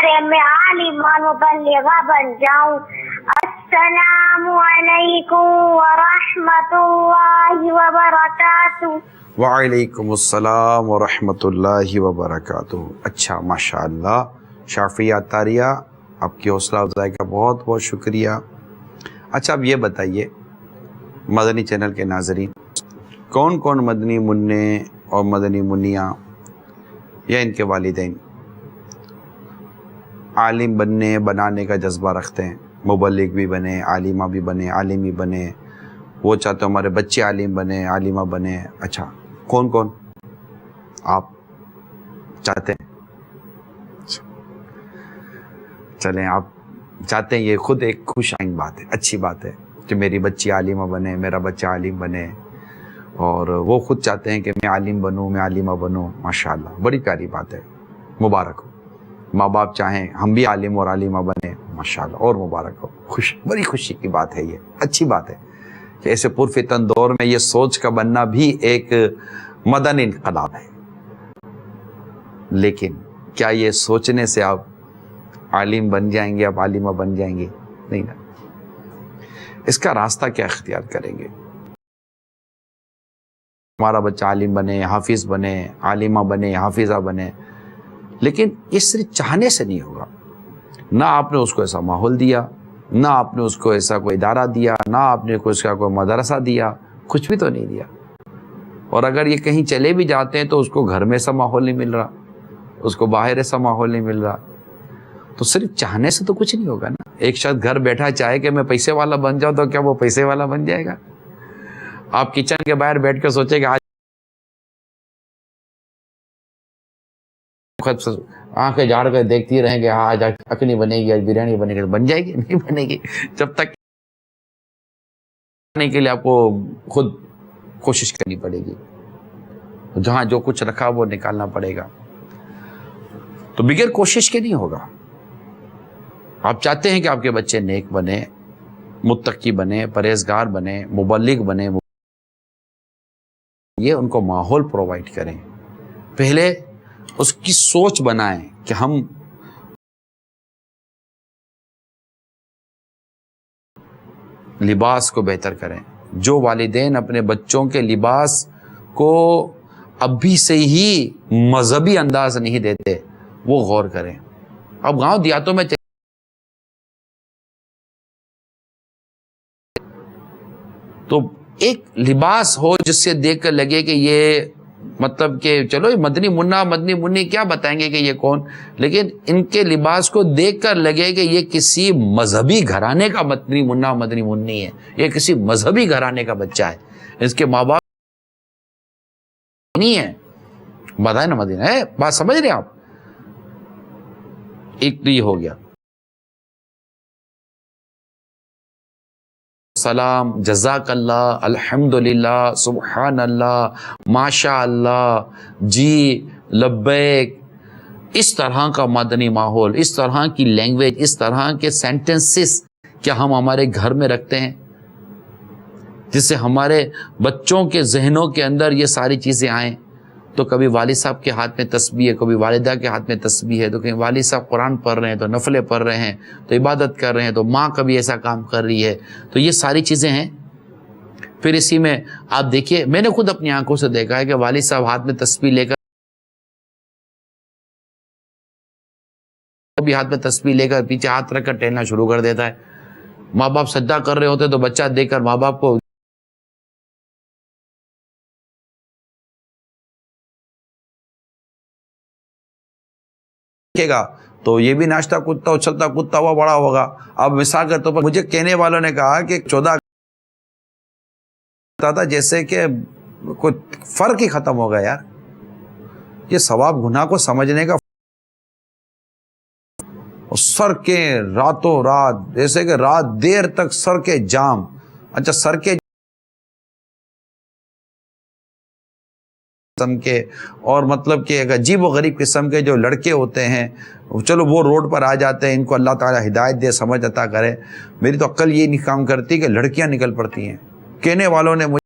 کرے میں عالمہ مبلغہ بن جاؤں. السلام علیکم ورحمۃ اللہ وبرکاتہ. وعلیکم السلام ورحمۃ اللہ وبرکاتہ. اچھا ماشاءاللہ شافیہ عطاریہ، آپ کی حوصلہ افزائی کا بہت بہت شکریہ. اچھا اب یہ بتائیے مدنی چینل کے ناظرین، کون کون مدنی منع اور مدنی منیاں یا ان کے والدین عالم بنانے کا جذبہ رکھتے ہیں؟ مبلغ بھی بنے، عالمہ بھی بنے، عالم بھی بنے، وہ چاہتے ہمارے بچے عالم بنے، عالمہ بنے. اچھا کون کون آپ چاہتے ہیں؟ چلیں آپ چاہتے ہیں، یہ خود ایک خوش آئند بات ہے، اچھی بات ہے کہ میری بچی عالمہ بنے، میرا بچہ عالم بنے، اور وہ خود چاہتے ہیں کہ میں عالم بنوں، میں عالمہ بنوں. ماشاءاللہ بڑی پیاری بات ہے، مبارک ہو. ماں باپ چاہیں ہم بھی عالم اور عالمہ بنے، ماشاءاللہ اور مبارک ہو. بڑی خوشی کی بات ہے، یہ اچھی بات ہے کہ ایسے پرفتن دور میں یہ سوچ کا بننا بھی ایک مدنی انقلاب ہے. لیکن کیا یہ سوچنے سے آپ عالم بن جائیں گے، آپ عالمہ بن جائیں گے؟ نہیں نا. اس کا راستہ کیا اختیار کریں گے؟ ہمارا بچہ عالم بنے، حافظ بنے، عالمہ بنے، حافظہ بنے، لیکن یہ صرف چاہنے سے نہیں ہوگا. نہ آپ نے اس کو ایسا ماحول دیا، نہ آپ نے اس کو ایسا کوئی ادارہ دیا، نہ آپ نے اس کا کوئی مدرسہ دیا، کچھ بھی تو نہیں دیا. اور اگر یہ کہیں چلے بھی جاتے ہیں تو اس کو گھر میں ایسا ماحول نہیں مل رہا، اس کو باہر ایسا ماحول نہیں مل رہا. تو صرف چاہنے سے تو کچھ نہیں ہوگا نا. ایک شخص گھر بیٹھا چاہے کہ میں پیسے والا بن جاؤں، تو کیا وہ پیسے والا بن جائے گا؟ آپ کچن کے باہر بیٹھ کے سوچیں کہ آج آنکھیں جھاڑ کر دیکھتی رہیں گے آج اکنی بنے گی، آج بریانی بنے گی، بن جائے گی؟ نہیں بنے گی. جب تک کے لیے آپ کو خود کوشش کرنی پڑے گی، جہاں جو کچھ رکھا وہ نکالنا پڑے گا. تو بغیر کوشش کے نہیں ہوگا. آپ چاہتے ہیں کہ آپ کے بچے نیک بنے، متقی بنے، پرہیزگار بنے، مبلغ بنے، یہ ان کو ماحول پرووائڈ کریں. پہلے اس کی سوچ بنائیں کہ ہم لباس کو بہتر کریں. جو والدین اپنے بچوں کے لباس کو ابھی سے ہی مذہبی انداز نہیں دیتے، وہ غور کریں. اب گاؤں دیہاتوں میں تو ایک لباس ہو جس سے دیکھ کر لگے کہ یہ مطلب کہ چلو یہ مدنی منا مدنی منی کیا بتائیں گے کہ یہ کون، لیکن ان کے لباس کو دیکھ کر لگے کہ یہ کسی مذہبی گھرانے کا مدنی منا مدنی منی ہے، یہ کسی مذہبی گھرانے کا بچہ ہے، اس کے ماں باپ نہیں ہے. بتائیں نا مدینہ ہے، بات سمجھ رہے ہیں آپ؟ ایک تو یہ ہو گیا. سلام، جزاک اللہ، الحمدللہ، سبحان اللہ، ماشاء اللہ، جی، لبیک، اس طرح کا مدنی ماحول، اس طرح کی لینگویج، اس طرح کے سینٹنسز کیا ہم ہمارے گھر میں رکھتے ہیں جس سے ہمارے بچوں کے ذہنوں کے اندر یہ ساری چیزیں آئیں؟ تو کبھی والد صاحب کے ہاتھ میں تسبیح ہے، کبھی والدہ کے ہاتھ میں تسبیح ہے، تو کہیں والد صاحب قرآن پڑھ رہے ہیں تو نفلیں پڑھ رہے ہیں تو عبادت کر رہے ہیں، تو ماں کبھی ایسا کام کر رہی ہے. تو یہ ساری چیزیں ہیں. پھر اسی میں آپ دیکھیے، میں نے خود اپنی آنکھوں سے دیکھا ہے کہ والد صاحب ہاتھ میں تسبیح لے کر، کبھی ہاتھ میں تسبیح لے کر پیچھے ہاتھ رکھ کر ٹہلنا شروع کر دیتا ہے. ماں باپ سجدہ کر رہے ہوتے تو بچہ دیکھ کر ماں باپ کو دیکھے گا تو یہ بھی ناشتہ کودتا اچھلتا کودتا ہوا بڑا ہوگا. اب مثال کے طور پر مجھے کہنے والوں نے کہا کہ 14 تھا جیسے کہ کوئی فرق ہی ختم ہو گیا یار. یہ ثواب گناہ کو سمجھنے کا، سر کے راتوں رات، جیسے کہ رات دیر تک سر کے جام. اچھا سر کے قسم کے، اور مطلب کہ ایک عجیب و غریب قسم کے جو لڑکے ہوتے ہیں، چلو وہ روڈ پر آ جاتے ہیں، ان کو اللہ تعالی ہدایت دے، سمجھ عطا کرے. میری تو عقل یہ نہیں کام کرتی کہ لڑکیاں نکل پڑتی ہیں. کہنے والوں نے مجھے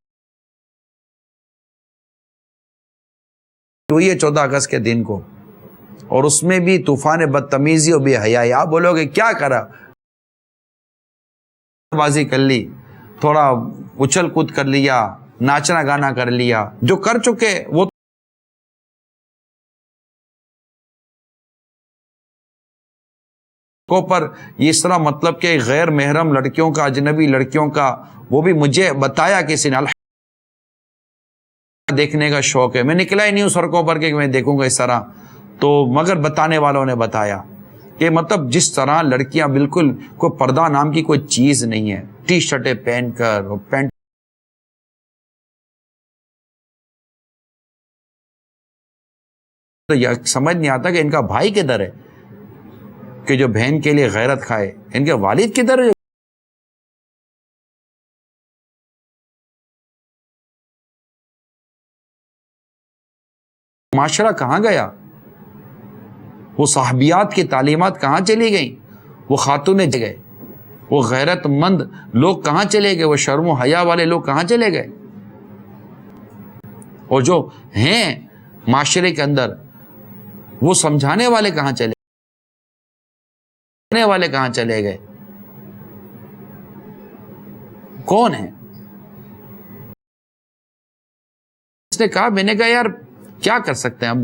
ہوئی ہے 14 اگست کے دن کو اور اس میں بھی طوفان بدتمیزی اور بے حیائی. آپ بولو گے کیا کرا؟ بازی کر لی، تھوڑا اچھل کود کر لیا، ناچنا گانا کر لیا. جو کر چکے وہ کو پر اس طرح مطلب کہ غیر محرم لڑکیوں کا، اجنبی لڑکیوں کا، وہ بھی مجھے بتایا کسی نے، دیکھنے کا شوق ہے. میں نکلا ہی نہیں ہوں سڑکوں پر کہ میں دیکھوں گا اس طرح، تو مگر بتانے والوں نے بتایا کہ مطلب جس طرح لڑکیاں بالکل کوئی پردہ نام کی کوئی چیز نہیں ہے، ٹی شرٹیں پہن کر اور پینٹ، سمجھ نہیں آتا کہ ان کا بھائی کدھر ہے کہ جو بہن کے لیے غیرت کھائے، ان کے والد کدھر ہے. معاشرہ کہاں گیا؟ وہ صحابیات کی تعلیمات کہاں چلی گئیں؟ وہ خاتونیں گئے، وہ غیرت مند لوگ کہاں چلے گئے؟ وہ شرم و حیا والے لوگ کہاں چلے گئے؟ اور جو ہیں معاشرے کے اندر وہ سمجھانے والے کہاں چلے گئے؟ کون ہیں؟ اس نے کہا، میں نے کہا یار کیا کر سکتے ہیں ہم،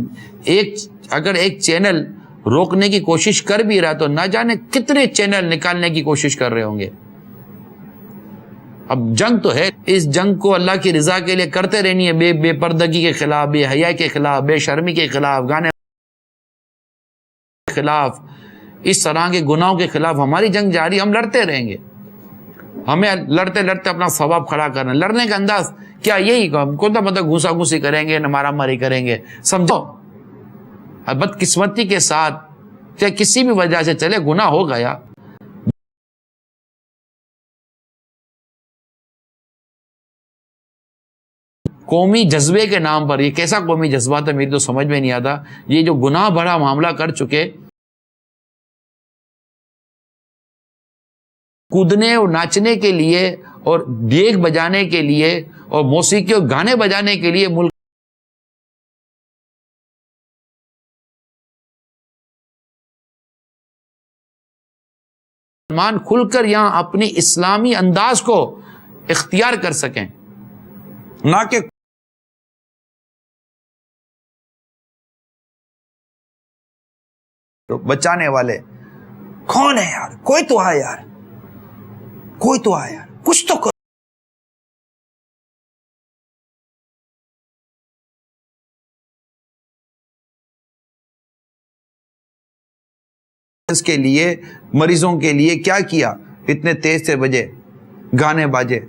اگر ایک چینل روکنے کی کوشش کر بھی رہا تو نہ جانے کتنے چینل نکالنے کی کوشش کر رہے ہوں گے. اب جنگ تو ہے، اس جنگ کو اللہ کی رضا کے لیے کرتے رہنی ہے، بے پردگی کے خلاف، بے حیا کے خلاف، بے شرمی کے خلاف، گانے کے خلاف، اس طرح کے گناہوں کے خلاف ہماری جنگ جاری، ہم لڑتے رہیں گے. ہمیں لڑتے لڑتے اپنا ثواب کھڑا کرنا. لڑنے کا انداز کیا یہی کون مطلب گھوسا گھوسی کریں گے، مارا ماری کریں گے، سمجھو. بدقسمتی کے ساتھ یا کسی بھی وجہ سے چلے گناہ ہو گیا، قومی جذبے کے نام پر. یہ کیسا قومی جذبہ تھا میری تو سمجھ میں نہیں آتا. یہ جو گناہ بھرا معاملہ کر چکے، کودنے اور ناچنے کے لیے اور ڈیگ بجانے کے لیے اور موسیقی اور گانے بجانے کے لیے ملک مسلمان کھل کر یہاں اپنی اسلامی انداز کو اختیار کر سکیں، نہ کہ بچانے والے. کون ہے یار؟ کوئی تو ہے یار، کوئی تو ہے یار، کچھ تو اس کے لیے، مریضوں کے لیے کیا کیا؟ اتنے تیز سے بجے گانے باجے،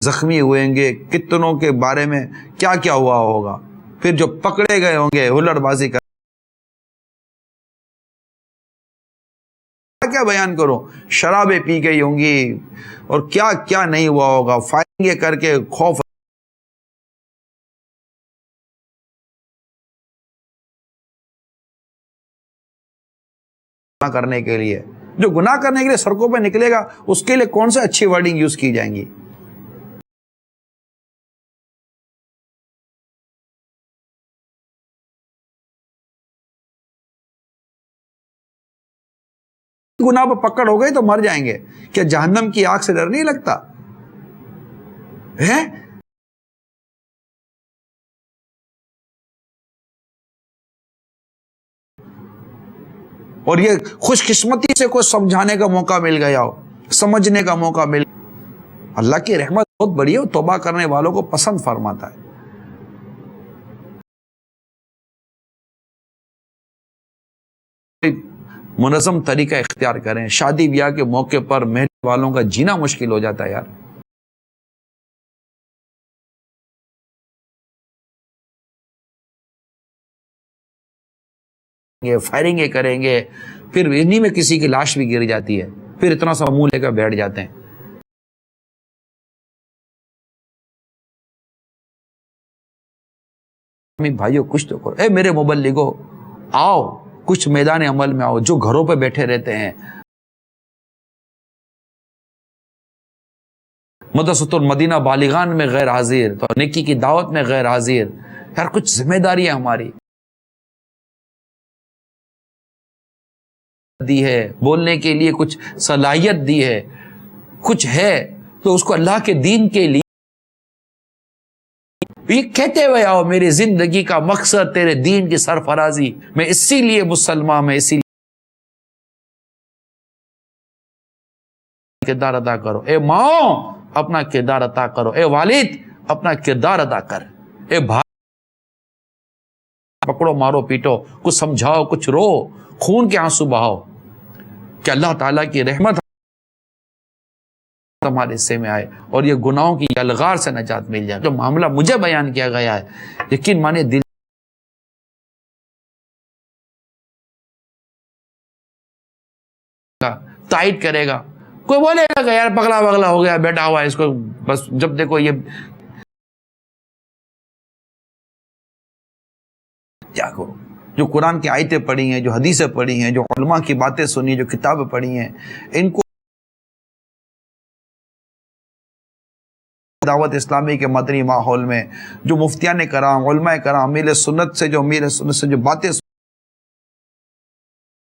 زخمی ہوئیں گے، کتنوں کے بارے میں کیا کیا ہوا ہوگا. پھر جو پکڑے گئے ہوں گے ہلڑ بازی کر، کیا بیان کرو، شرابیں پی گئی ہوں گی اور کیا کیا نہیں ہوا ہوگا. فائرنگ کر کے خوف کرنے کے لیے، جو گناہ کرنے کے لیے سڑکوں پہ نکلے گا اس کے لیے کون سے اچھی ورڈنگ یوز کی جائیں گی؟ گناہ پہ پکڑ ہو گئی تو مر جائیں گے. کیا جہنم کی آگ سے ڈر نہیں لگتا ہے؟ اور یہ خوش قسمتی سے کوئی سمجھانے کا موقع مل گیا ہو، سمجھنے کا موقع مل، اللہ کی رحمت بہت بڑی ہے، توبہ کرنے والوں کو پسند فرماتا ہے. منظم طریقہ اختیار کریں. شادی بیاہ کے موقع پر محل والوں کا جینا مشکل ہو جاتا ہے یار. فائرنگیں کریں گے، پھر انہی میں کسی کی لاش بھی گر جاتی ہے، پھر اتنا سا منہ لے کر بیٹھ جاتے ہیں. بھائیو کچھ تو کرو. اے میرے مبلغو، آؤ کچھ میدان عمل میں آؤ. جو گھروں پہ بیٹھے رہتے ہیں، مدرسۃ المدینہ بالغان میں غیر حاضر، تو نیکی کی دعوت میں غیر حاضر. یار کچھ ذمہ داری ہے ہماری دی ہے، بولنے کے لیے کچھ صلاحیت دی ہے، کچھ ہے تو اس کو اللہ کے دین کے لیے یہ کہتے ہوئے آؤ میری زندگی کا مقصد تیرے دین کی سرفرازی، میں اسی لیے مسلمان، میں اسی لیے کردار ادا کرو. اے ماں اپنا کردار ادا کرو، اے والد اپنا کردار ادا کر، اے بھائی پکڑو مارو پیٹو، کچھ سمجھاؤ، کچھ رو، خون کے آنسو بہاؤ کہ اللہ تعالیٰ کی رحمت ہمارے حصے میں آئے اور یہ گناہوں کی الغار سے نجات مل جائے. جو معاملہ مجھے بیان کیا گیا ہے یقین مانے دل کا تائید کرے گا. کوئی بولے گا کہ یار پگلا وگلا ہو گیا بیٹھا ہوا ہے، اس کو بس جب دیکھو یہ کیا کرو. جو قرآن کی آیتیں پڑھی ہیں، جو حدیثیں پڑھی ہیں، جو علماء کی باتیں سنی، جو کتابیں پڑھی ہیں، ان کو دعوت اسلامی کے مدنی ماحول میں جو مفتیان کرام، علماء کرام، امیر سنت سے جو باتیں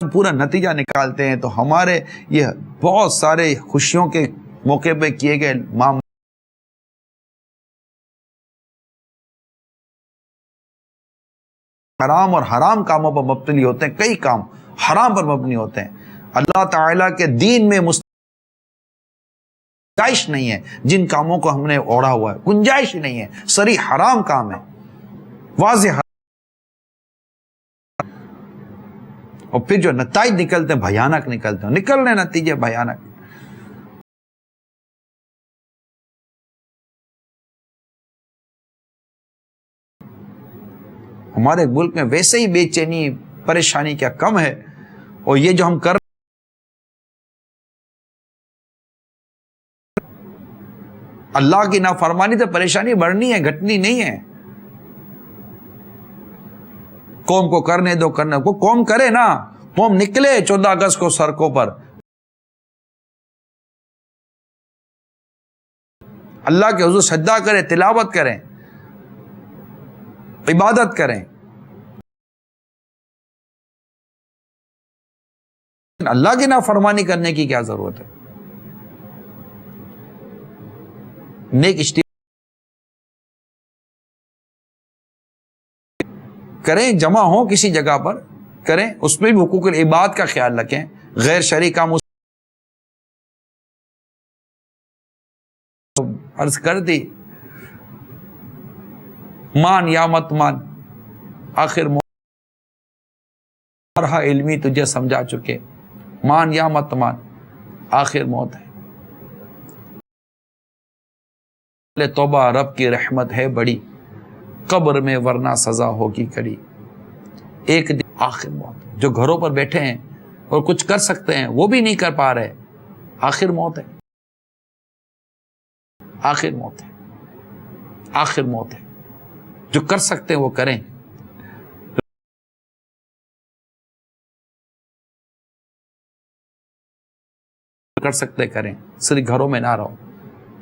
پورا نتیجہ نکالتے ہیں، تو ہمارے یہ بہت سارے خوشیوں کے موقع پہ کیے گئے حرام اور حرام کاموں پر مبتنی ہوتے ہیں. کئی کام حرام پر مبنی ہوتے ہیں. اللہ تعالیٰ کے دین میں گنجائش نہیں ہے جن کاموں کو ہم نے اوڑھا ہوا ہے، گنجائش ہی نہیں ہے، صریح حرام کام ہے، واضح حرام. اور پھر جو نتائج نکلتے ہیں بھیانک نکلتے ہیں، نکل رہے نتیجے بھیانک. ہمارے ملک میں ویسے ہی بے چینی پریشانی کیا کم ہے، اور یہ جو ہم کر اللہ کی نافرمانی تو پریشانی بڑھنی ہے، گھٹنی نہیں ہے. قوم کو کرنے دو، کرنے کو قوم کرے نا، قوم نکلے 14 اگست کو سڑکوں پر، اللہ کے حضور سجدہ کریں، تلاوت کریں، عبادت کریں. اللہ کی نافرمانی کرنے کی کیا ضرورت ہے؟ نیک اشتہار کریں، جمع ہوں کسی جگہ پر کریں، اس میں بھی حقوق العباد کا خیال رکھیں، غیر شرعی کام عرض کر دی. مان یا مت مان، آخر مرحا علمی تجھے سمجھا چکے، مان یا مت مان، آخر موت ہے. توبہ رب کی رحمت ہے بڑی، قبر میں ورنہ سزا ہوگی کڑی. ایک دن آخر موت. جو گھروں پر بیٹھے ہیں اور کچھ کر سکتے ہیں وہ بھی نہیں کر پا رہے، آخر موت ہے، آخر موت ہے، آخر موت ہے. جو کر سکتے ہیں وہ کریں. کر سکتے کریں، صرف گھروں میں نہ رہو.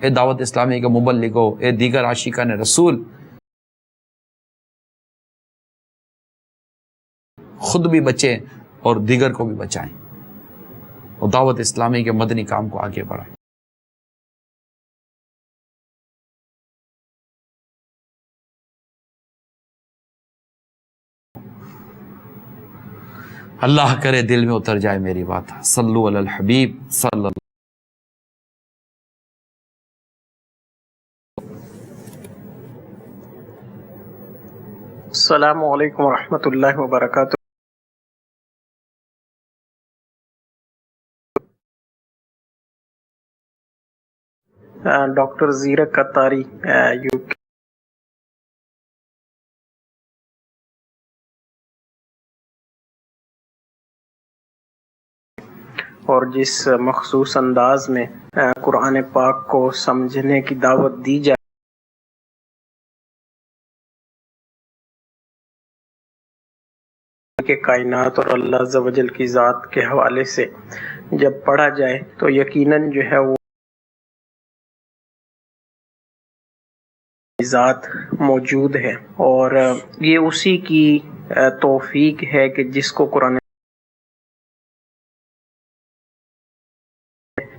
اے دعوت اسلامی کے مبلغو، اے دیگر عاشقان رسول، خود بھی بچیں اور دیگر کو بھی بچائیں اور دعوت اسلامی کے مدنی کام کو آگے بڑھائیں. اللہ کرے دل میں اتر جائے میری بات. صلو علی الحبیب صلی اللہ. السلام علیکم ورحمۃ اللہ وبرکاتہ. ڈاکٹر زیرک قطاری یو کے اور جس مخصوص انداز میں قرآن پاک کو سمجھنے کی دعوت دی جائے کہ کائنات اور اللہ عز و جل کی ذات کے حوالے سے جب پڑھا جائے تو یقیناً جو ہے وہ ذات موجود ہے، اور یہ اسی کی توفیق ہے کہ جس کو قرآن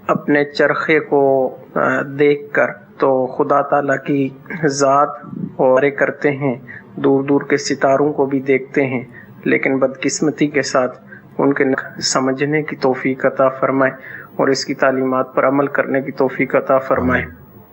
اپنے چرخے کو دیکھ کر تو خدا تعالیٰ کی ذات اور کرتے ہیں، دور دور کے ستاروں کو بھی دیکھتے ہیں، لیکن بدقسمتی کے ساتھ ان کے سمجھنے کی توفیق عطا فرمائے اور اس کی تعلیمات پر عمل کرنے کی توفیق عطا فرمائے۔